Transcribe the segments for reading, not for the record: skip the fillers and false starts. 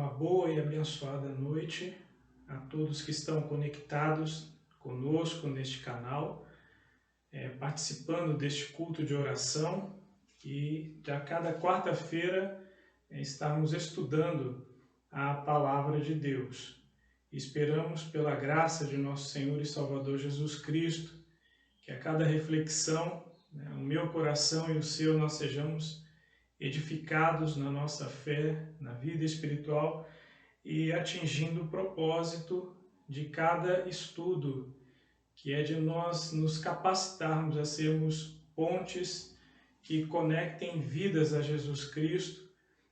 Uma boa e abençoada noite a todos que estão conectados conosco neste canal, participando deste culto de oração e a cada quarta-feira estamos estudando a Palavra de Deus. Esperamos pela graça de nosso Senhor e Salvador Jesus Cristo, que a cada reflexão, o meu coração e o seu, nós sejamos edificados na nossa fé, na vida espiritual e atingindo o propósito de cada estudo, que é de nós nos capacitarmos a sermos pontes que conectem vidas a Jesus Cristo,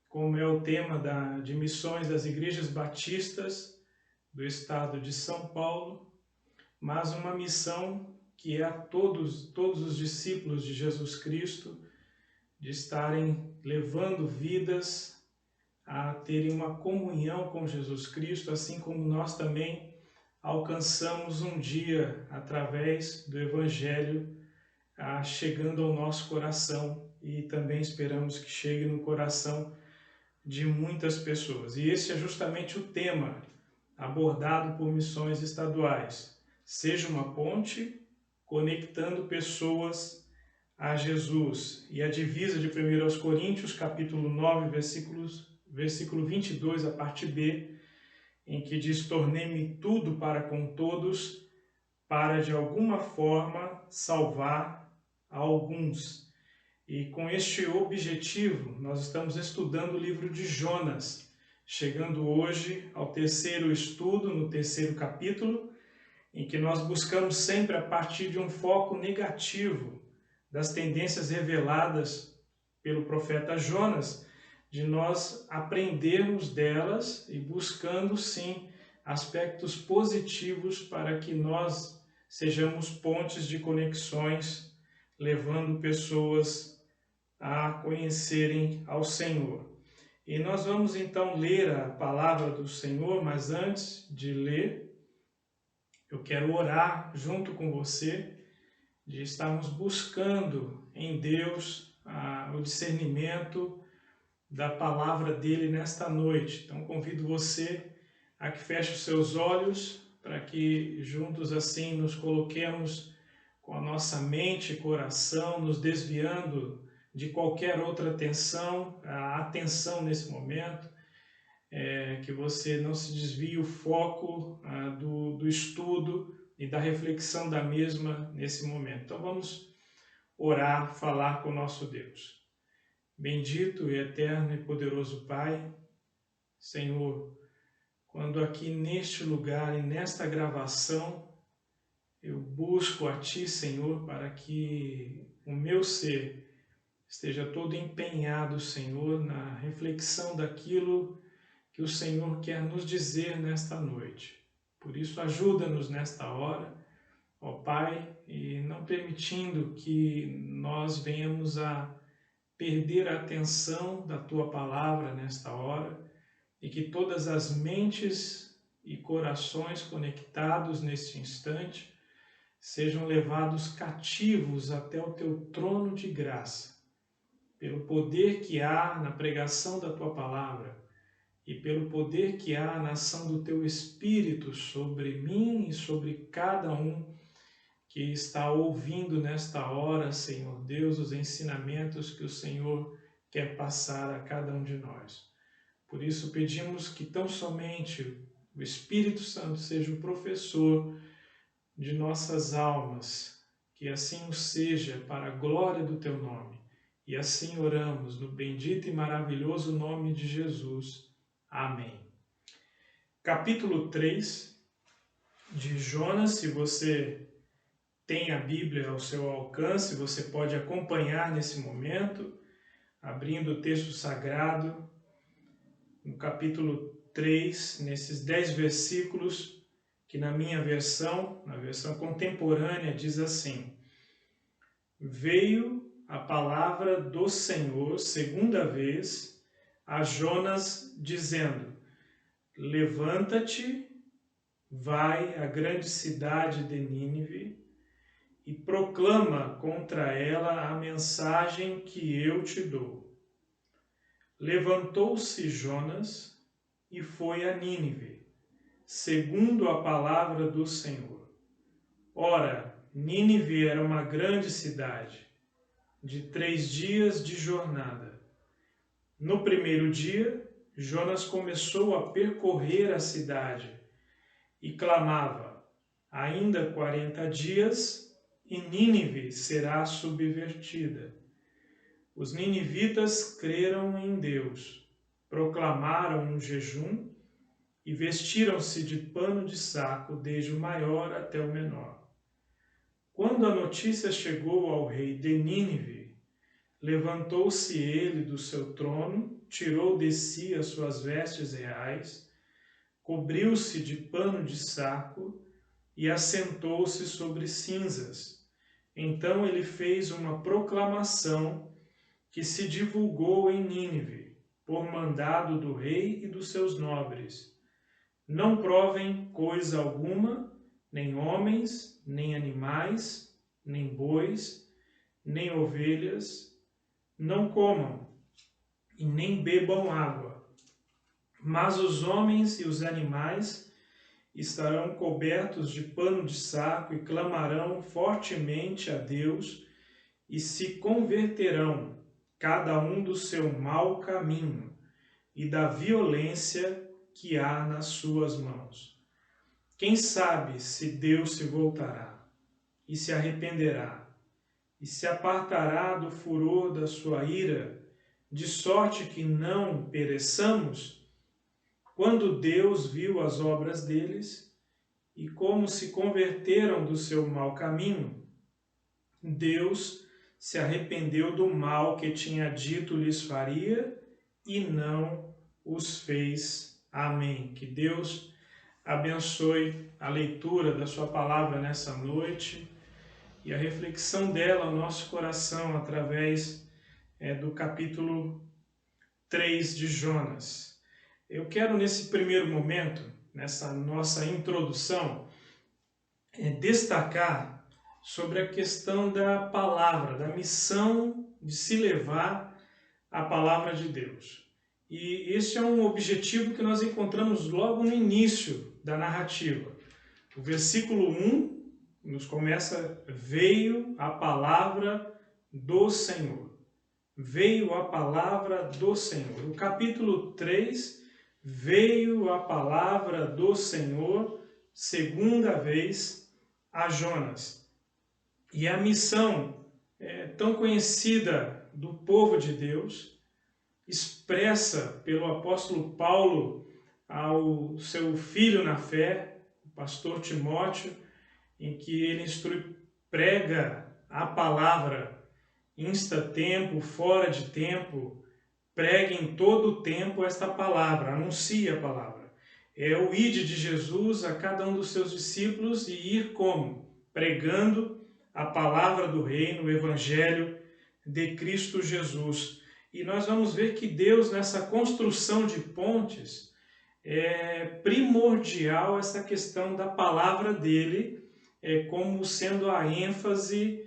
como é o tema de missões das igrejas batistas do estado de São Paulo, mas uma missão que é a todos os discípulos de Jesus Cristo, de estarem levando vidas a terem uma comunhão com Jesus Cristo, assim como nós também alcançamos um dia através do Evangelho, chegando ao nosso coração, e também esperamos que chegue no coração de muitas pessoas. E esse é justamente o tema abordado por missões estaduais. Seja uma ponte conectando pessoas a Jesus. E a divisa de 1 Coríntios, capítulo 9, versículo 22, a parte B, em que diz: tornei-me tudo para com todos, para de alguma forma salvar alguns. E com este objetivo, nós estamos estudando o livro de Jonas, chegando hoje ao terceiro estudo, no terceiro capítulo, em que nós buscamos sempre a partir de um foco negativo das tendências reveladas pelo profeta Jonas, de nós aprendermos delas e buscando, sim, aspectos positivos para que nós sejamos pontes de conexões, levando pessoas a conhecerem ao Senhor. E nós vamos então ler a palavra do Senhor, mas antes de ler, eu quero orar junto com você, de estarmos buscando em Deus o discernimento da palavra dele nesta noite. Então convido você a que feche os seus olhos, para que juntos assim nos coloquemos com a nossa mente e coração, nos desviando de qualquer outra atenção, a atenção nesse momento, que você não se desvie o foco do estudo e da reflexão da mesma nesse momento. Então vamos orar, falar com o nosso Deus. Bendito e eterno e poderoso Pai, Senhor, quando aqui neste lugar e nesta gravação eu busco a Ti, Senhor, para que o meu ser esteja todo empenhado, Senhor, na reflexão daquilo que o Senhor quer nos dizer nesta noite. Por isso, ajuda-nos nesta hora, ó Pai, e não permitindo que nós venhamos a perder a atenção da Tua palavra nesta hora, e que todas as mentes e corações conectados neste instante sejam levados cativos até o Teu trono de graça, pelo poder que há na pregação da Tua palavra, e pelo poder que há na ação do Teu Espírito sobre mim e sobre cada um que está ouvindo nesta hora, Senhor Deus, os ensinamentos que o Senhor quer passar a cada um de nós. Por isso pedimos que tão somente o Espírito Santo seja o professor de nossas almas, que assim o seja para a glória do Teu nome. E assim oramos no bendito e maravilhoso nome de Jesus. Amém. Capítulo 3 de Jonas. Se você tem a Bíblia ao seu alcance, você pode acompanhar nesse momento, abrindo o texto sagrado, no capítulo 3, nesses 10 versículos, que na minha versão, na versão contemporânea, diz assim: veio a palavra do Senhor segunda vez a Jonas, dizendo: levanta-te, vai à grande cidade de Nínive e proclama contra ela a mensagem que eu te dou. Levantou-se Jonas e foi a Nínive, segundo a palavra do Senhor. Ora, Nínive era uma grande cidade, de 3 dias de jornada. No primeiro dia, Jonas começou a percorrer a cidade e clamava: ainda 40 dias e Nínive será subvertida. Os ninivitas creram em Deus, proclamaram um jejum e vestiram-se de pano de saco, desde o maior até o menor. Quando a notícia chegou ao rei de Nínive, levantou-se ele do seu trono, tirou de si as suas vestes reais, cobriu-se de pano de saco e assentou-se sobre cinzas. Então ele fez uma proclamação que se divulgou em Nínive, por mandado do rei e dos seus nobres. Não provem coisa alguma, nem homens, nem animais, nem bois, nem ovelhas, não comam e nem bebam água. Mas os homens e os animais estarão cobertos de pano de saco e clamarão fortemente a Deus e se converterão, cada um do seu mau caminho e da violência que há nas suas mãos. Quem sabe se Deus se voltará e se arrependerá e se apartará do furor da sua ira, de sorte que não pereçamos? Quando Deus viu as obras deles e como se converteram do seu mau caminho, Deus se arrependeu do mal que tinha dito lhes faria e não os fez. Amém. Que Deus abençoe a leitura da sua palavra nessa noite e a reflexão dela ao nosso coração através do capítulo 3 de Jonas. Eu quero, nesse primeiro momento, nessa nossa introdução, destacar sobre a questão da palavra, da missão de se levar a palavra de Deus. E esse é um objetivo que nós encontramos logo no início da narrativa. O versículo 1 nos começa: veio a palavra do Senhor. Veio a palavra do Senhor. O capítulo 3, veio a palavra do Senhor, segunda vez a Jonas. E a missão tão conhecida do povo de Deus, expressa pelo apóstolo Paulo ao seu filho na fé, o pastor Timóteo, em que ele prega a palavra insta-tempo, fora de tempo, pregue em todo o tempo esta palavra, anuncie a palavra. É o ide de Jesus a cada um dos seus discípulos e ir como? Pregando a palavra do reino, o evangelho de Cristo Jesus. E nós vamos ver que Deus, nessa construção de pontes, é primordial essa questão da palavra dele, como sendo a ênfase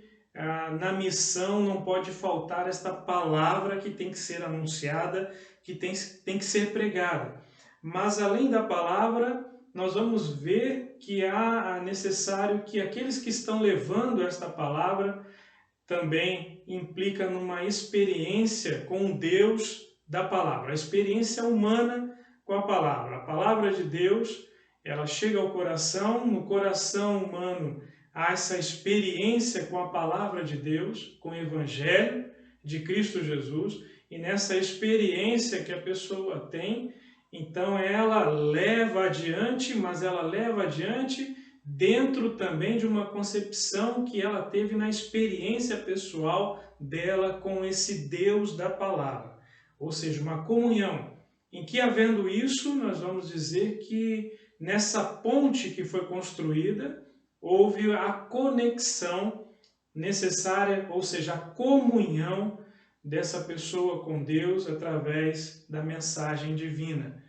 na missão. Não pode faltar esta palavra que tem que ser anunciada, que tem que ser pregada. Mas além da palavra, nós vamos ver que há necessário que aqueles que estão levando esta palavra também implica numa experiência com Deus da palavra, a experiência humana com a palavra. A palavra de Deus, ela chega ao coração, no coração humano há essa experiência com a palavra de Deus, com o evangelho de Cristo Jesus, e nessa experiência que a pessoa tem, então ela leva adiante, mas ela leva adiante dentro também de uma concepção que ela teve na experiência pessoal dela com esse Deus da palavra. Ou seja, uma comunhão, em que, havendo isso, nós vamos dizer que nessa ponte que foi construída, houve a conexão necessária, ou seja, a comunhão dessa pessoa com Deus através da mensagem divina.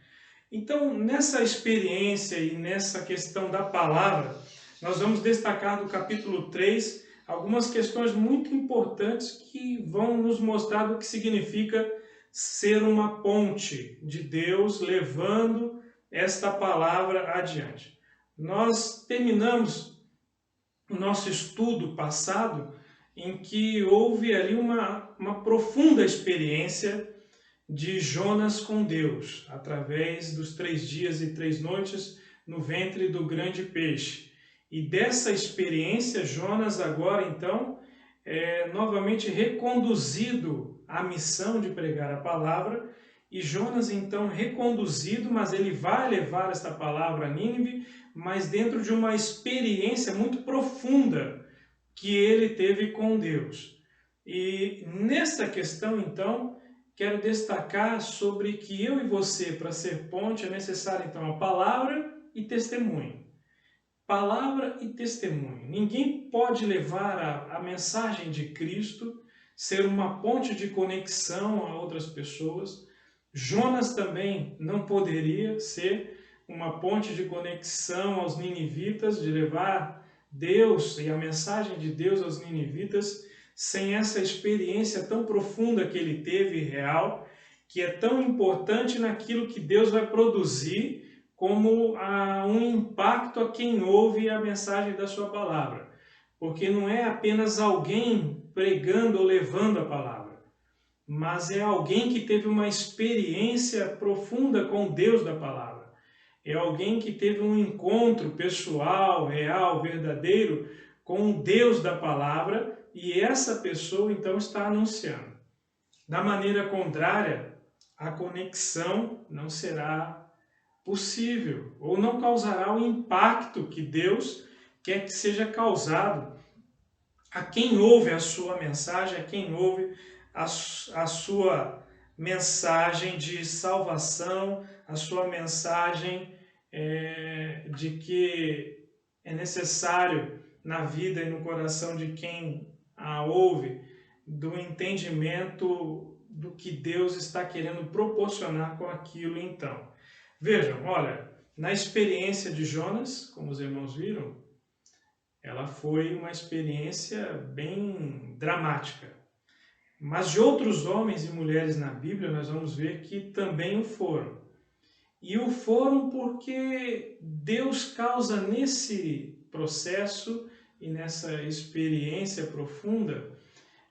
Então, nessa experiência e nessa questão da palavra, nós vamos destacar do capítulo 3 algumas questões muito importantes que vão nos mostrar o que significa ser uma ponte de Deus levando esta palavra adiante. Nós terminamos o nosso estudo passado em que houve ali uma profunda experiência de Jonas com Deus, através dos 3 dias e 3 noites no ventre do grande peixe. E dessa experiência, Jonas agora então é novamente reconduzido à missão de pregar a palavra, e Jonas então reconduzido, mas ele vai levar esta palavra a Nínive, mas dentro de uma experiência muito profunda que ele teve com Deus. E nessa questão então, quero destacar sobre que eu e você, para ser ponte, é necessário então a palavra e testemunho. Palavra e testemunho. Ninguém pode levar a mensagem de Cristo, ser uma ponte de conexão a outras pessoas. Jonas também não poderia ser uma ponte de conexão aos ninivitas, de levar Deus e a mensagem de Deus aos ninivitas, sem essa experiência tão profunda que ele teve, real, que é tão importante naquilo que Deus vai produzir como um impacto a quem ouve a mensagem da sua palavra. Porque não é apenas alguém pregando ou levando a palavra, mas é alguém que teve uma experiência profunda com Deus da palavra. É alguém que teve um encontro pessoal, real, verdadeiro com o Deus da palavra, e essa pessoa então está anunciando. Da maneira contrária, a conexão não será possível, ou não causará o impacto que Deus quer que seja causado a quem ouve a sua mensagem, a quem ouve a sua mensagem de salvação, a sua mensagem de que é necessário na vida e no coração de quem a ouve, do entendimento do que Deus está querendo proporcionar com aquilo então. Vejam, olha, na experiência de Jonas, como os irmãos viram, ela foi uma experiência bem dramática. Mas de outros homens e mulheres na Bíblia, nós vamos ver que também o foram. E o foram porque Deus causa nesse processo e nessa experiência profunda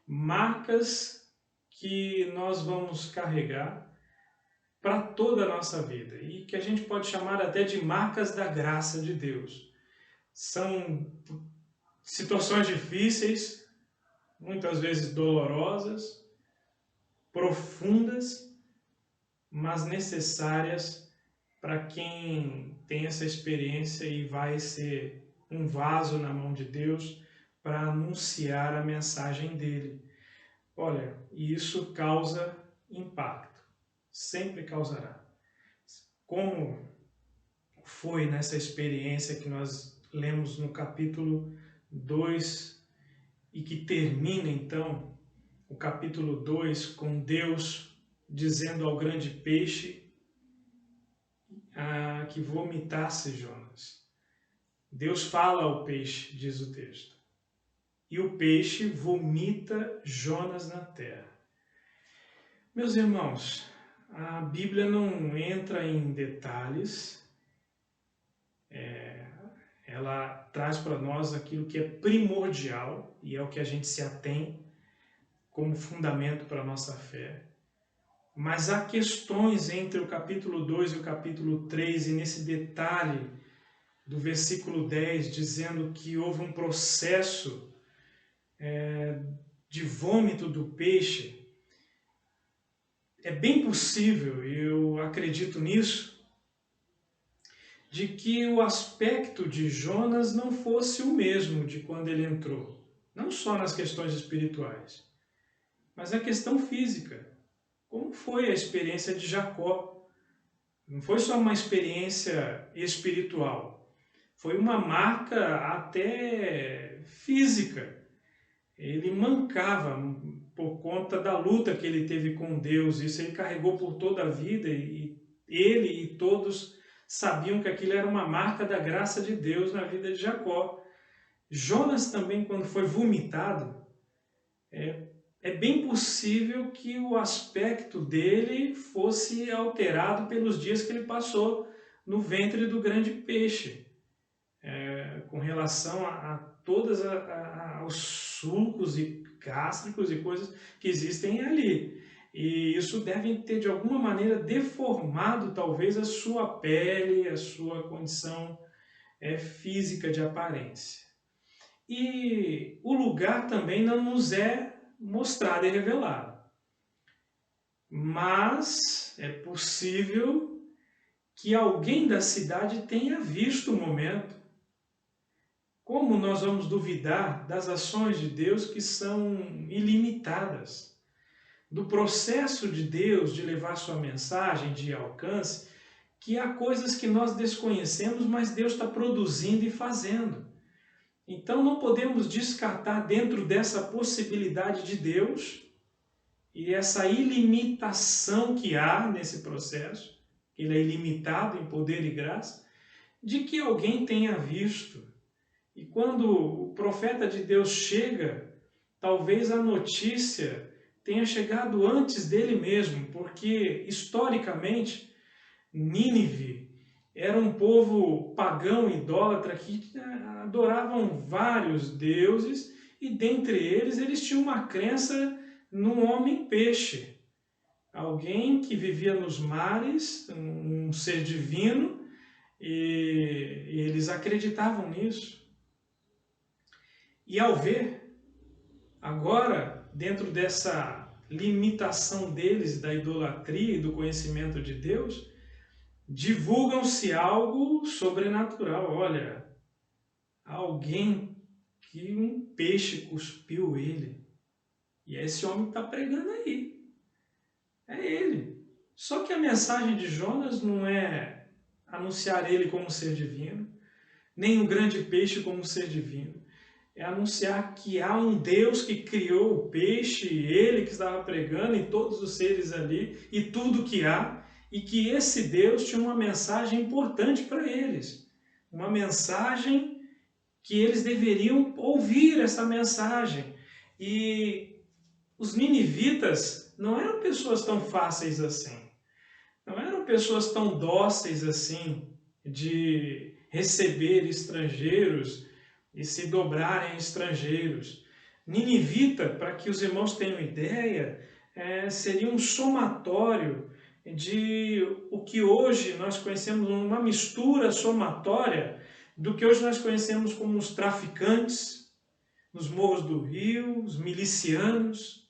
marcas que nós vamos carregar para toda a nossa vida e que a gente pode chamar até de marcas da graça de Deus. São situações difíceis, muitas vezes dolorosas, profundas, mas necessárias para quem tem essa experiência e vai ser um vaso na mão de Deus para anunciar a mensagem dele. Olha, e isso causa impacto, sempre causará. Como foi nessa experiência que nós lemos no capítulo 2 e que termina então o capítulo 2 com Deus dizendo ao grande peixe que vomitasse Jonas. Deus fala ao peixe, diz o texto, e o peixe vomita Jonas na terra. Meus irmãos, a Bíblia não entra em detalhes, ela traz para nós aquilo que é primordial e é o que a gente se atém como fundamento para a nossa fé. Mas há questões entre o capítulo 2 e o capítulo 3, e nesse detalhe do versículo 10, dizendo que houve um processo de vômito do peixe. É bem possível, e eu acredito nisso, de que o aspecto de Jonas não fosse o mesmo de quando ele entrou. Não só nas questões espirituais, mas na questão física. Como foi a experiência de Jacó? Não foi só uma experiência espiritual, foi uma marca até física. Ele mancava por conta da luta que ele teve com Deus. Isso ele carregou por toda a vida e ele e todos sabiam que aquilo era uma marca da graça de Deus na vida de Jacó. Jonas também, quando foi vomitado, é é bem possível que o aspecto dele fosse alterado pelos dias que ele passou no ventre do grande peixe, com relação a todos os sulcos e gástricos e coisas que existem ali. E isso deve ter, de alguma maneira, deformado talvez a sua pele, a sua condição física de aparência. E o lugar também não nos é mostrado e revelado. Mas é possível que alguém da cidade tenha visto o momento. Como nós vamos duvidar das ações de Deus que são ilimitadas? Do processo de Deus de levar sua mensagem de alcance, que há coisas que nós desconhecemos, mas Deus está produzindo e fazendo. Então não podemos descartar dentro dessa possibilidade de Deus e essa ilimitação que há nesse processo, ele é ilimitado em poder e graça, de que alguém tenha visto. E quando o profeta de Deus chega, talvez a notícia tenha chegado antes dele mesmo, porque historicamente Nínive era um povo pagão, idólatra, que adoravam vários deuses, e dentre eles tinham uma crença num homem-peixe. Alguém que vivia nos mares, um ser divino, e eles acreditavam nisso. E ao ver, agora, dentro dessa limitação deles, da idolatria e do conhecimento de Deus, divulgam-se algo sobrenatural. Olha, alguém que um peixe cuspiu ele. E esse homem está pregando aí. É ele. Só que a mensagem de Jonas não é anunciar ele como ser divino, nem o grande peixe como ser divino. É anunciar que há um Deus que criou o peixe, ele que estava pregando, e todos os seres ali, e tudo que há, e que esse Deus tinha uma mensagem importante para eles. Uma mensagem que eles deveriam ouvir essa mensagem. E os ninivitas não eram pessoas tão fáceis assim. Não eram pessoas tão dóceis assim de receber estrangeiros e se dobrarem a estrangeiros. Ninivita, para que os irmãos tenham ideia, seria um somatório de o que hoje nós conhecemos, uma mistura somatória do que hoje nós conhecemos como os traficantes, nos morros do Rio, os milicianos,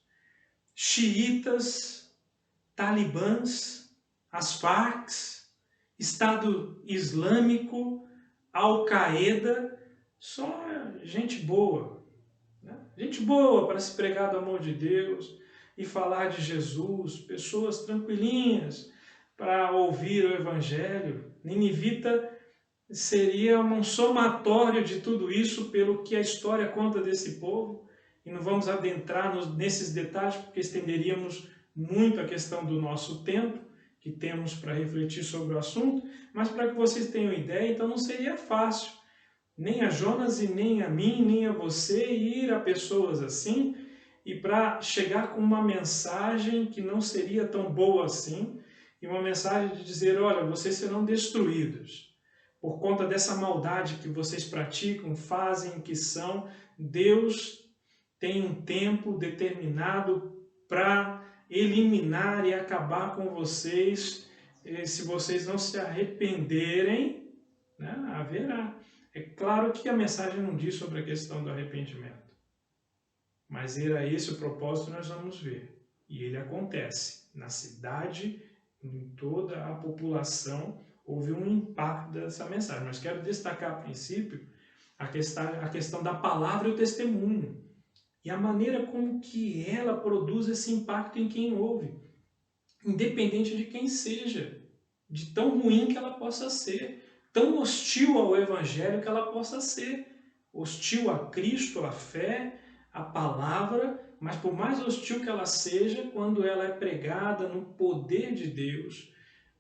xiitas, talibãs, as Farc, Estado Islâmico, Al-Qaeda, só gente boa, né? Gente boa para se pregar do amor de Deus e falar de Jesus, pessoas tranquilinhas para ouvir o Evangelho. Ninivita seria um somatório de tudo isso pelo que a história conta desse povo, e não vamos adentrar nesses detalhes porque estenderíamos muito a questão do nosso tempo que temos para refletir sobre o assunto, mas para que vocês tenham ideia, então não seria fácil, nem a Jonas e nem a mim, nem a você, ir a pessoas assim, e para chegar com uma mensagem que não seria tão boa assim, e uma mensagem de dizer, olha, vocês serão destruídos por conta dessa maldade que vocês praticam, fazem, que são. Deus tem um tempo determinado para eliminar e acabar com vocês, se vocês não se arrependerem, né, haverá. É claro que a mensagem não diz sobre a questão do arrependimento, mas era esse o propósito, nós vamos ver. E ele acontece na cidade, em toda a população, houve um impacto dessa mensagem. Mas quero destacar a princípio a questão da palavra e o testemunho, e a maneira como que ela produz esse impacto em quem ouve, independente de quem seja, de tão ruim que ela possa ser, tão hostil ao Evangelho que ela possa ser, hostil a Cristo, a fé, a palavra, mas por mais hostil que ela seja, quando ela é pregada no poder de Deus,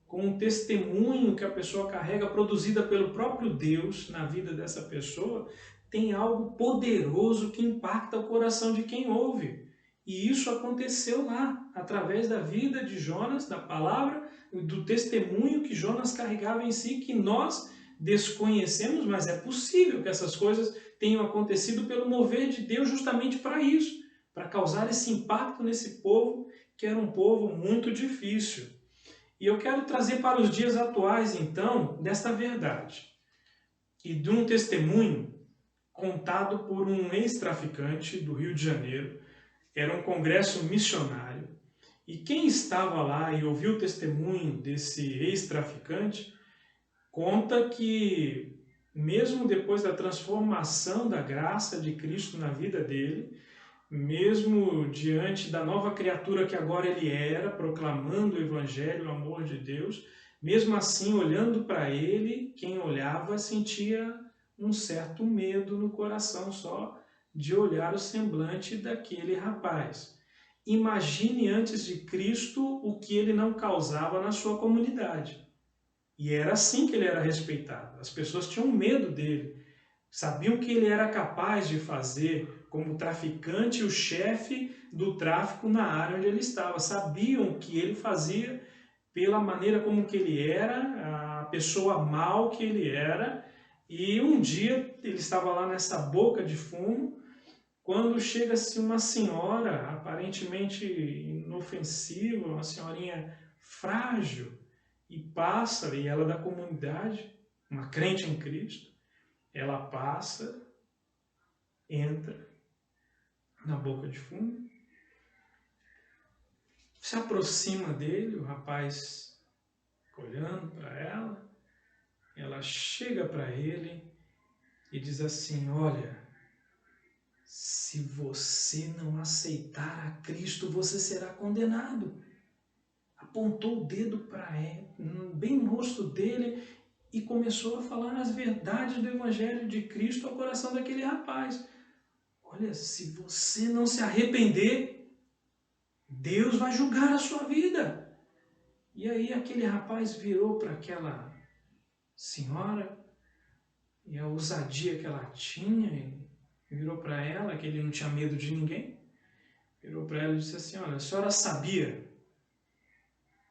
com um testemunho que a pessoa carrega, produzida pelo próprio Deus na vida dessa pessoa, tem algo poderoso que impacta o coração de quem ouve. E isso aconteceu lá, através da vida de Jonas, da palavra, do testemunho que Jonas carregava em si, que nós desconhecemos, mas é possível que essas coisas tenham acontecido pelo mover de Deus justamente para isso, para causar esse impacto nesse povo, que era um povo muito difícil. E eu quero trazer para os dias atuais, então, desta verdade e de um testemunho contado por um ex-traficante do Rio de Janeiro. Era um congresso missionário, e quem estava lá e ouviu o testemunho desse ex-traficante conta que, mesmo depois da transformação da graça de Cristo na vida dele, mesmo diante da nova criatura que agora ele era, proclamando o Evangelho, o amor de Deus, mesmo assim, olhando para ele, quem olhava sentia um certo medo no coração só de olhar o semblante daquele rapaz. Imagine antes de Cristo o que ele não causava na sua comunidade. E era assim que ele era respeitado. As pessoas tinham medo dele, sabiam que ele era capaz de fazer como traficante, o chefe do tráfico na área onde ele estava. Sabiam que ele fazia pela maneira como que ele era, a pessoa mal que ele era. E um dia ele estava lá nessa boca de fumo, quando chega-se uma senhora aparentemente inofensiva, uma senhorinha frágil, e passa, e ela é da comunidade, uma crente em Cristo, ela passa, entra na boca de fumo, se aproxima dele, o rapaz olhando para ela chega para ele e diz assim: olha, se você não aceitar a Cristo, você será condenado. Apontou o dedo para ele, bem no rosto dele, e começou a falar as verdades do Evangelho de Cristo ao coração daquele rapaz. Olha, se você não se arrepender, Deus vai julgar a sua vida. E aí aquele rapaz virou para aquela senhora, e a ousadia que ela tinha, ele virou para ela, que ele não tinha medo de ninguém, virou para ela e disse assim: olha, a senhora sabia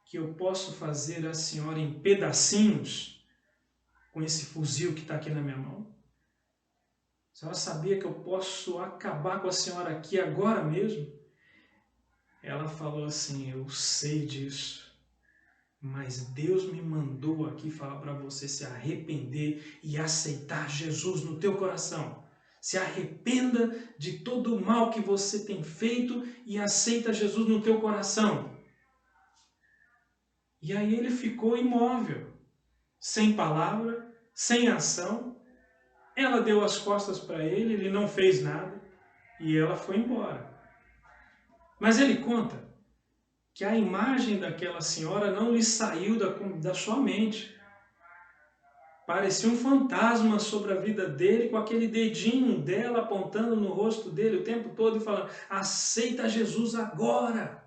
que eu posso fazer a senhora em pedacinhos com esse fuzil que está aqui na minha mão? A senhora sabia que eu posso acabar com a senhora aqui agora mesmo? Ela falou assim: eu sei disso, mas Deus me mandou aqui falar para você se arrepender e aceitar Jesus no teu coração. Se arrependa de todo o mal que você tem feito e aceita Jesus no teu coração. E aí ele ficou imóvel, sem palavra, sem ação. Ela deu as costas para ele, ele não fez nada e ela foi embora. Mas ele conta que a imagem daquela senhora não lhe saiu da sua mente. Parecia um fantasma sobre a vida dele, com aquele dedinho dela apontando no rosto dele o tempo todo e falando: aceita Jesus agora!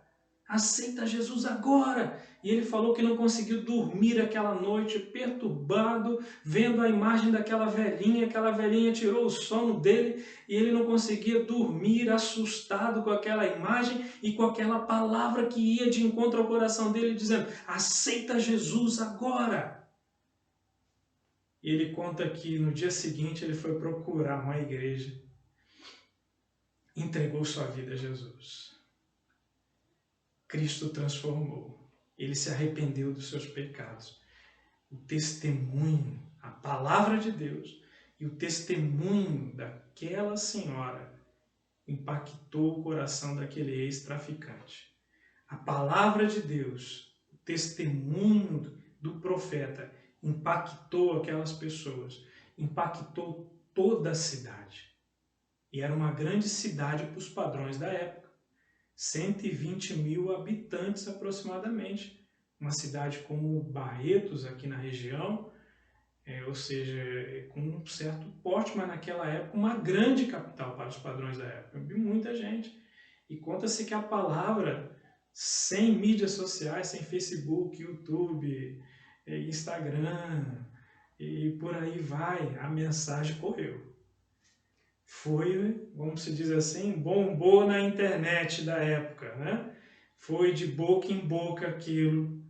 Aceita Jesus agora! E ele falou que não conseguiu dormir aquela noite, perturbado, vendo a imagem daquela velhinha tirou o sono dele e ele não conseguia dormir, assustado com aquela imagem e com aquela palavra que ia de encontro ao coração dele, dizendo: aceita Jesus agora! E ele conta que no dia seguinte ele foi procurar uma igreja, entregou sua vida a Jesus. Cristo o transformou. Ele se arrependeu dos seus pecados. O testemunho, a palavra de Deus e o testemunho daquela senhora impactou o coração daquele ex-traficante. A palavra de Deus, o testemunho do profeta impactou aquelas pessoas, impactou toda a cidade. E era uma grande cidade para os padrões da época. 120 mil habitantes aproximadamente. Uma cidade como Barretos, aqui na região, ou seja, com um certo porte, mas naquela época uma grande capital para os padrões da época. Eu vi muita gente. E conta-se que a palavra, sem mídias sociais, sem Facebook, YouTube, Instagram e por aí vai, a mensagem correu. foi, vamos se dizer assim, bombou na internet da época, né? Foi de boca em boca aquilo,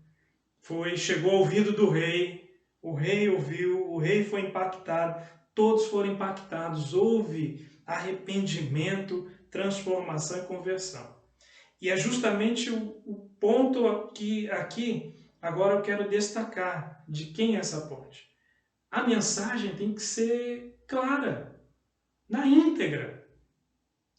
chegou ao ouvido do rei, o rei ouviu, o rei foi impactado, todos foram impactados, houve arrependimento, transformação e conversão. E é justamente o ponto aqui, agora eu quero destacar de quem é essa ponte. A mensagem tem que ser clara, na íntegra.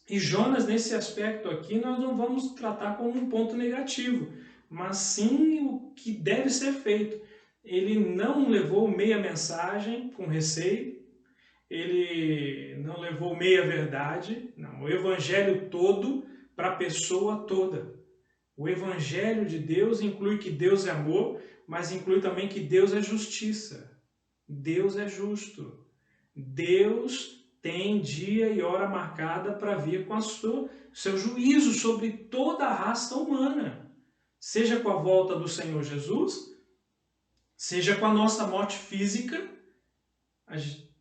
E Jonas, nesse aspecto aqui, nós não vamos tratar como um ponto negativo, mas sim o que deve ser feito. Ele não levou meia mensagem com receio, ele não levou meia verdade, não, o evangelho todo para a pessoa toda. O evangelho de Deus inclui que Deus é amor, mas inclui também que Deus é justiça. Deus é justo. Deus tem dia e hora marcada para vir com seu juízo sobre toda a raça humana. Seja com a volta do Senhor Jesus, seja com a nossa morte física,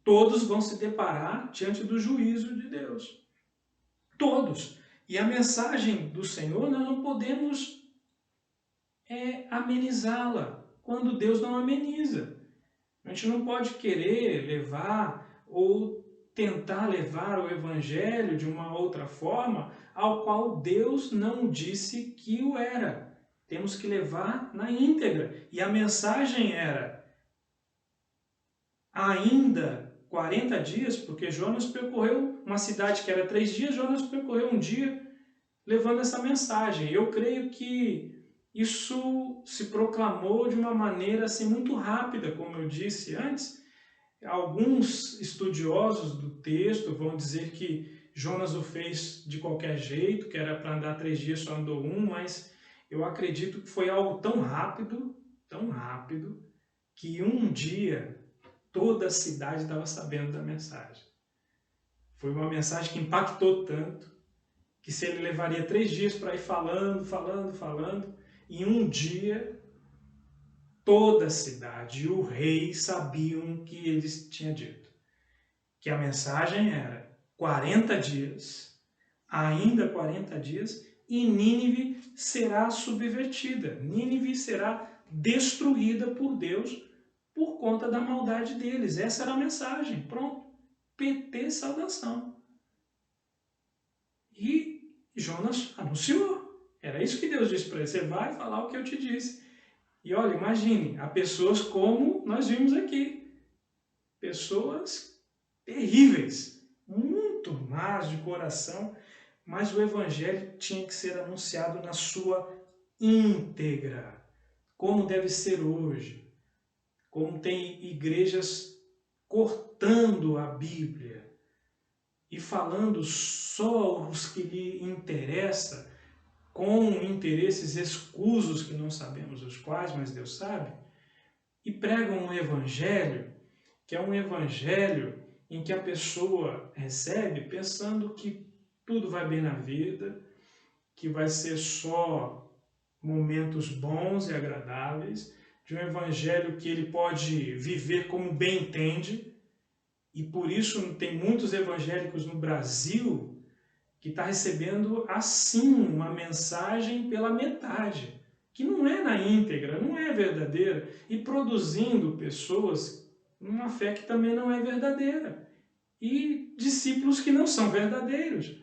todos vão se deparar diante do juízo de Deus. Todos. E a mensagem do Senhor, nós não podemos amenizá-la quando Deus não ameniza. A gente não pode querer levar ou tentar levar o evangelho de uma outra forma ao qual Deus não disse que o era. Temos que levar na íntegra. E a mensagem era ainda 40 dias, porque Jonas percorreu uma cidade que era 3 dias, Jonas percorreu um dia levando essa mensagem. Eu creio que isso se proclamou de uma maneira assim, muito rápida, como eu disse antes. Alguns estudiosos do texto vão dizer que Jonas o fez de qualquer jeito, que era para andar 3 dias, só andou 1, mas eu acredito que foi algo tão rápido, que um dia toda a cidade estava sabendo da mensagem. Foi uma mensagem que impactou tanto, que se ele levaria 3 dias para ir falando, em um dia toda a cidade e o rei sabiam o que ele tinha dito. Que a mensagem era 40 dias, ainda 40 dias, e Nínive será subvertida. Nínive será destruída por Deus por conta da maldade deles. Essa era a mensagem. Pronto. PT saudação. E Jonas anunciou. Era isso que Deus disse para ele. Você vai falar o que eu te disse. E olha, imagine, há pessoas como nós vimos aqui. Pessoas terríveis, muito más de coração, mas o evangelho tinha que ser anunciado na sua íntegra, como deve ser hoje. Como tem igrejas cortando a Bíblia e falando só os que lhe interessa, com interesses escusos que não sabemos os quais, mas Deus sabe, e pregam um evangelho que é um evangelho em que a pessoa recebe pensando que tudo vai bem na vida, que vai ser só momentos bons e agradáveis, de um evangelho que ele pode viver como bem entende, e por isso tem muitos evangélicos no Brasil que está recebendo assim uma mensagem pela metade, que não é na íntegra, não é verdadeira, e produzindo pessoas numa fé que também não é verdadeira, e discípulos que não são verdadeiros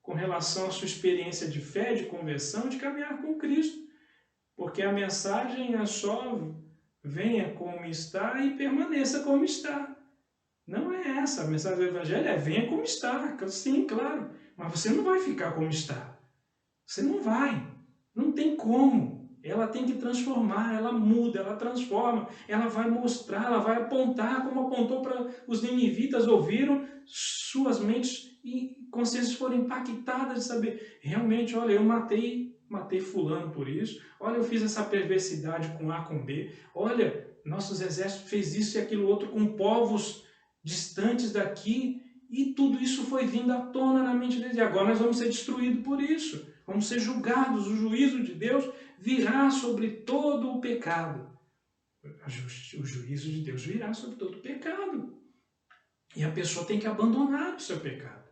com relação à sua experiência de fé, de conversão, de caminhar com Cristo, porque a mensagem é só venha como está e permaneça como está. Não é essa, a mensagem do Evangelho é venha como está, sim, claro, mas você não vai ficar como está. Você não vai, não tem como. Ela tem que transformar, ela muda, ela transforma, ela vai mostrar, ela vai apontar, como apontou para os ninivitas, ouviram, suas mentes e consciências foram impactadas de saber, realmente, olha, eu matei fulano por isso, olha, eu fiz essa perversidade com A, com B, olha, nossos exércitos fez isso e aquilo outro com povos distantes daqui, e tudo isso foi vindo à tona na mente deles. E agora nós vamos ser destruídos por isso. Vamos ser julgados. O juízo de Deus virá sobre todo o pecado. O juízo de Deus virá sobre todo o pecado. E a pessoa tem que abandonar o seu pecado.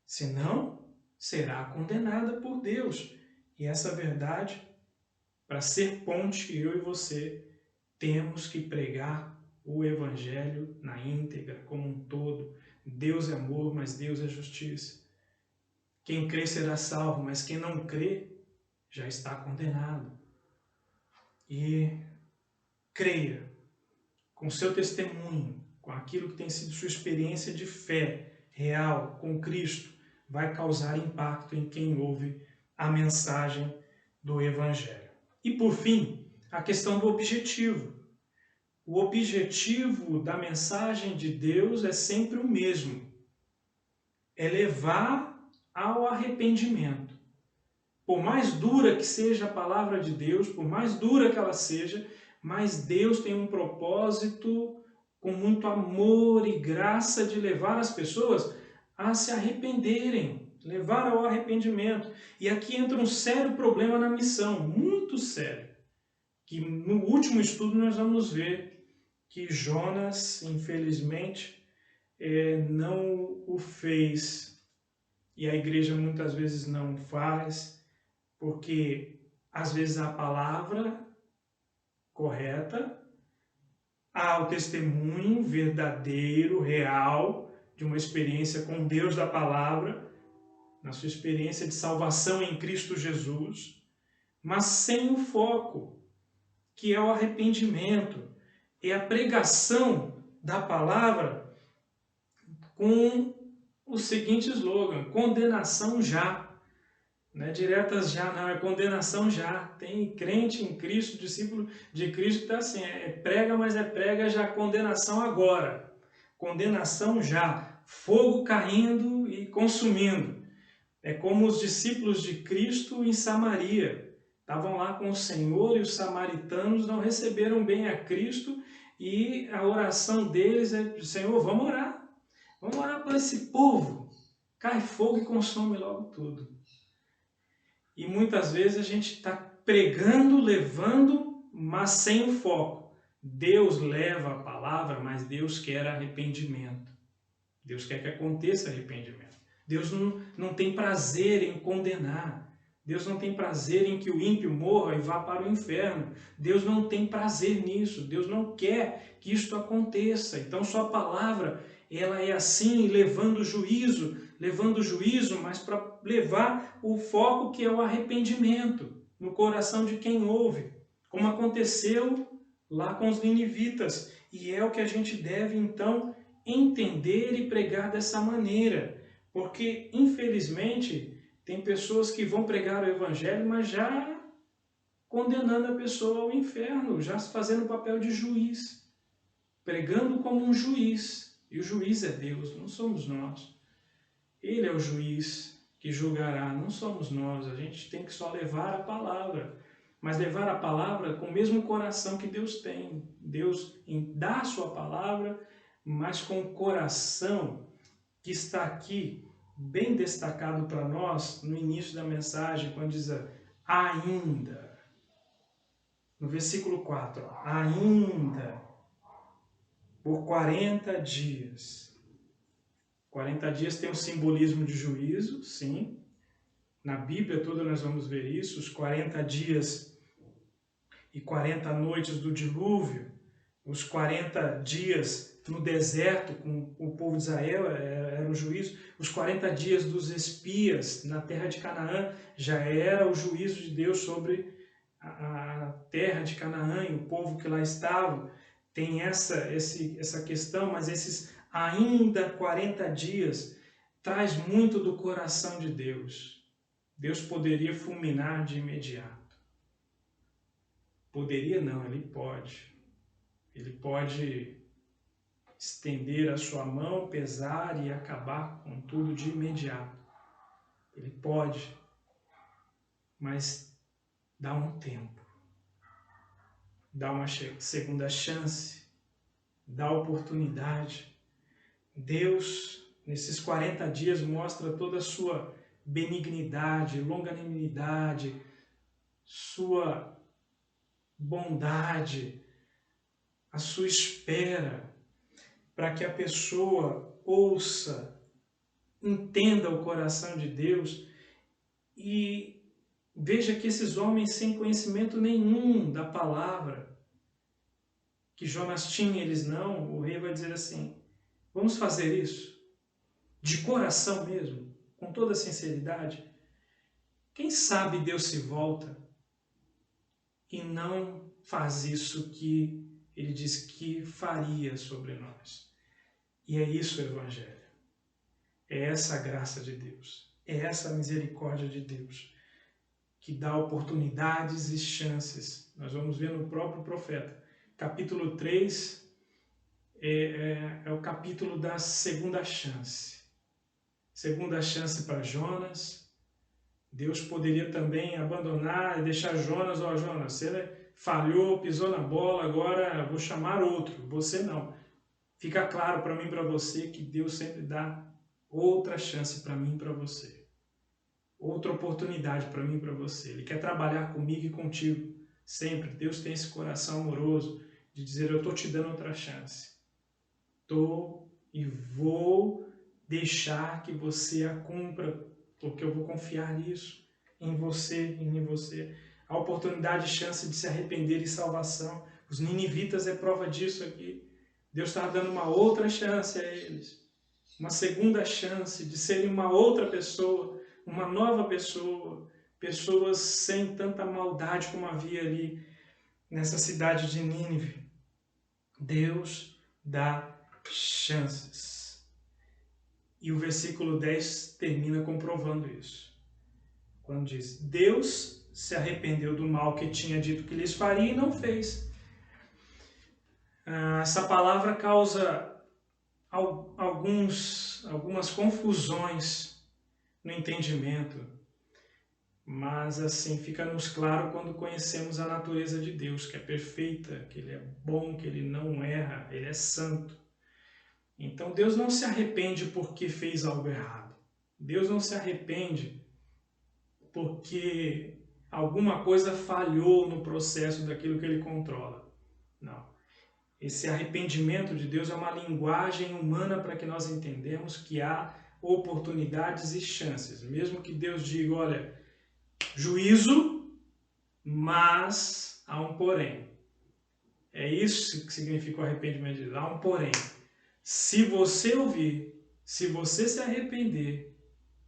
Senão, será condenada por Deus. E essa verdade, para ser ponte, eu e você temos que pregar o Evangelho na íntegra, como um todo. Deus é amor, mas Deus é justiça. Quem crê será salvo, mas quem não crê já está condenado. E creia, com seu testemunho, com aquilo que tem sido sua experiência de fé real com Cristo, vai causar impacto em quem ouve a mensagem do Evangelho. E por fim, a questão do objetivo. O objetivo da mensagem de Deus é sempre o mesmo. É levar ao arrependimento. Por mais dura que seja a palavra de Deus, por mais dura que ela seja, mas Deus tem um propósito com muito amor e graça de levar as pessoas a se arrependerem, levar ao arrependimento. E aqui entra um sério problema na missão, muito sério, que no último estudo nós vamos ver que Jonas, infelizmente, não o fez. E a igreja muitas vezes não faz, porque às vezes a palavra correta, há o testemunho verdadeiro, real, de uma experiência com Deus da palavra, na sua experiência de salvação em Cristo Jesus, mas sem o foco, que é o arrependimento, é a pregação da palavra com o seguinte slogan: condenação já. Não é diretas já, não, é condenação já. Tem crente em Cristo, discípulo de Cristo, que está assim, prega, mas prega já condenação agora. Condenação já. Fogo caindo e consumindo. É como os discípulos de Cristo em Samaria. Estavam lá com o Senhor e os samaritanos não receberam bem a Cristo e a oração deles é: Senhor, vamos orar. Vamos orar por esse povo. Cai fogo e consome logo tudo. E muitas vezes a gente está pregando, levando, mas sem o foco. Deus leva a palavra, mas Deus quer arrependimento. Deus quer que aconteça arrependimento. Deus não tem prazer em condenar. Deus não tem prazer em que o ímpio morra e vá para o inferno. Deus não tem prazer nisso. Deus não quer que isto aconteça. Então sua palavra, ela é assim, levando juízo, mas para levar o foco que é o arrependimento no coração de quem ouve, como aconteceu lá com os ninivitas. E é o que a gente deve, então, entender e pregar dessa maneira, porque, infelizmente, tem pessoas que vão pregar o Evangelho, mas já condenando a pessoa ao inferno, já fazendo o papel de juiz, pregando como um juiz. E o juiz é Deus, não somos nós. Ele é o juiz que julgará, não somos nós. A gente tem que só levar a palavra, mas levar a palavra com o mesmo coração que Deus tem. Deus dá a sua palavra, mas com o coração que está aqui bem destacado para nós no início da mensagem, quando diz ainda. No versículo 4, ainda por 40 dias. 40 dias tem um simbolismo de juízo, sim. Na Bíblia toda nós vamos ver isso, os 40 dias e 40 noites do dilúvio, os 40 dias no deserto com o povo de Israel, era o juízo, os 40 dias dos espias na terra de Canaã, já era o juízo de Deus sobre a terra de Canaã e o povo que lá estava. Tem essa questão, mas esses ainda 40 dias traz muito do coração de Deus. Deus poderia fulminar de imediato. Poderia não, Ele pode. Ele pode estender a sua mão, pesar e acabar com tudo de imediato. Ele pode, mas dá um tempo. Dá uma segunda chance, dá oportunidade. Deus, nesses 40 dias, mostra toda a sua benignidade, longanimidade, sua bondade, a sua espera, para que a pessoa ouça, entenda o coração de Deus e veja que esses homens sem conhecimento nenhum da palavra, que Jonas tinha, eles não, o rei vai dizer assim, vamos fazer isso? De coração mesmo, com toda sinceridade? Quem sabe Deus se volta e não faz isso que ele diz que faria sobre nós. E é isso o Evangelho. É essa a graça de Deus. É essa a misericórdia de Deus que dá oportunidades e chances. Nós vamos ver no próprio profeta. Capítulo 3 é o capítulo da segunda chance. Segunda chance para Jonas. Deus poderia também abandonar e deixar Jonas, ó Jonas, você falhou, pisou na bola, agora vou chamar outro. Você não. Fica claro para mim e para você que Deus sempre dá outra chance para mim e para você. Outra oportunidade para mim e para você. Ele quer trabalhar comigo e contigo. Sempre. Deus tem esse coração amoroso de dizer, eu estou te dando outra chance. Estou e vou deixar que você a cumpra, porque eu vou confiar nisso, em você e em você. A oportunidade e chance de se arrepender e salvação. Os ninivitas é prova disso aqui. Deus está dando uma outra chance a eles. Uma segunda chance de serem uma outra pessoa, uma nova pessoa. Pessoas sem tanta maldade como havia ali nessa cidade de Nínive. Deus dá chances. E o versículo 10 termina comprovando isso. Quando diz, Deus se arrependeu do mal que tinha dito que lhes faria e não fez. Essa palavra causa algumas confusões no entendimento, mas assim fica-nos claro quando conhecemos a natureza de Deus, que é perfeita, que Ele é bom, que Ele não erra, Ele é santo. Então Deus não se arrepende porque fez algo errado. Deus não se arrepende porque alguma coisa falhou no processo daquilo que Ele controla. Não. Esse arrependimento de Deus é uma linguagem humana para que nós entendamos que há oportunidades e chances. Mesmo que Deus diga, olha, juízo, mas há um porém. É isso que significa o arrependimento de Deus. Há um porém. Se você ouvir, se você se arrepender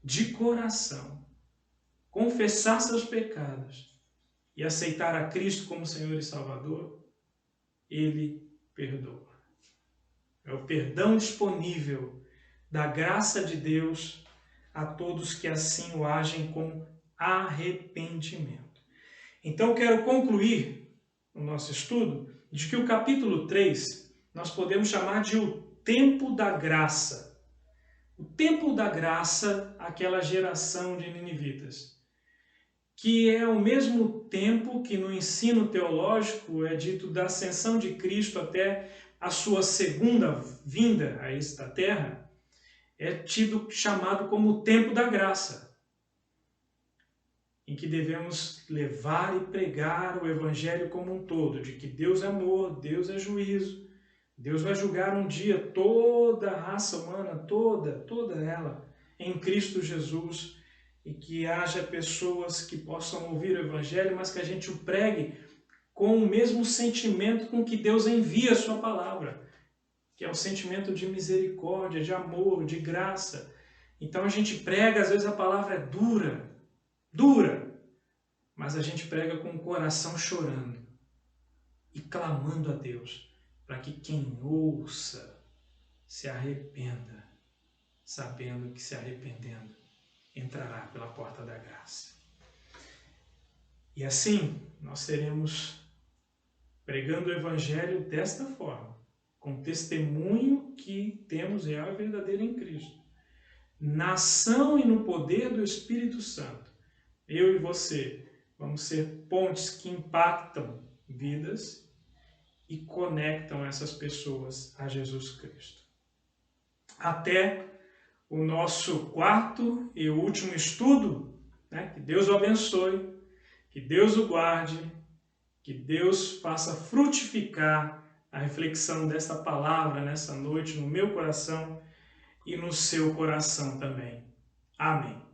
de coração, confessar seus pecados e aceitar a Cristo como Senhor e Salvador, Ele perdoa. É o perdão disponível da graça de Deus a todos que assim o agem com arrependimento. Então, quero concluir o nosso estudo de que o capítulo 3 nós podemos chamar de o tempo da graça. O tempo da graça àquela geração de ninivitas, que é o mesmo tempo que no ensino teológico é dito da ascensão de Cristo até a sua segunda vinda a esta terra, é chamado como o tempo da graça, em que devemos levar e pregar o Evangelho como um todo, de que Deus é amor, Deus é juízo, Deus vai julgar um dia toda a raça humana, toda ela, em Cristo Jesus, e que haja pessoas que possam ouvir o Evangelho, mas que a gente o pregue com o mesmo sentimento com que Deus envia a sua palavra, que é o sentimento de misericórdia, de amor, de graça. Então a gente prega, às vezes a palavra é dura, mas a gente prega com o coração chorando e clamando a Deus, para que quem ouça se arrependa, sabendo que se arrependendo entrará pela porta da graça. E assim nós seremos pregando o Evangelho desta forma, com testemunho que temos real e verdadeiro em Cristo, na ação e no poder do Espírito Santo. Eu e você vamos ser pontes que impactam vidas e conectam essas pessoas a Jesus Cristo. Até o nosso quarto e último estudo, que Deus o abençoe, que Deus o guarde, que Deus faça frutificar a reflexão desta palavra nessa noite no meu coração e no seu coração também. Amém.